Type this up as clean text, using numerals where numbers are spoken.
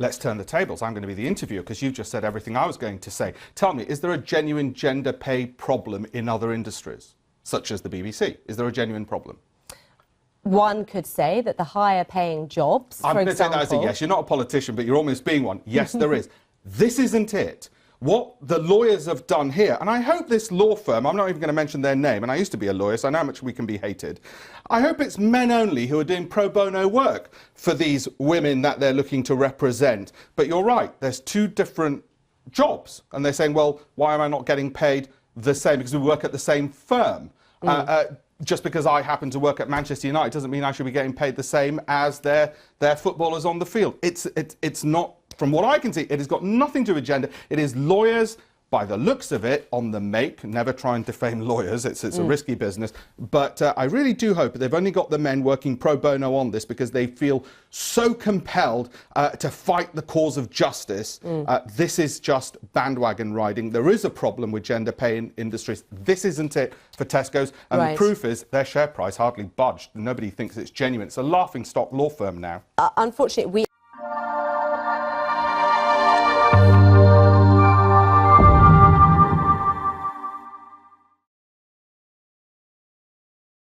let's turn the tables. I'm going to be the interviewer because you've just said everything I was going to say. Tell me, is there a genuine gender pay problem in other industries, such as the BBC? Is there a genuine problem? One could say that the higher paying jobs, I'm going to example, take that as a yes. You're not a politician, but you're almost being one. Yes, there is. This isn't it. What the lawyers have done here, and I hope this law firm, I'm not even going to mention their name, and I used to be a lawyer, so I know how much we can be hated. I hope it's men only who are doing pro bono work for these women that they're looking to represent. But you're right, there's two different jobs, and they're saying, well, why am I not getting paid the same? Because we work at the same firm. Just because I happen to work at Manchester United doesn't mean I should be getting paid the same as their footballers on the field. It's not, from what I can see, it has got nothing to do with gender. It is lawyers, by the looks of it, on the make. Never try and defame lawyers. It's a risky business. But I really do hope that they've only got the men working pro bono on this because they feel so compelled to fight the cause of justice. This is just bandwagon riding. There is a problem with gender pay in industries. This isn't it for Tesco's. And the proof is their share price hardly budged. Nobody thinks it's genuine. It's a laughingstock law firm now. Unfortunately, we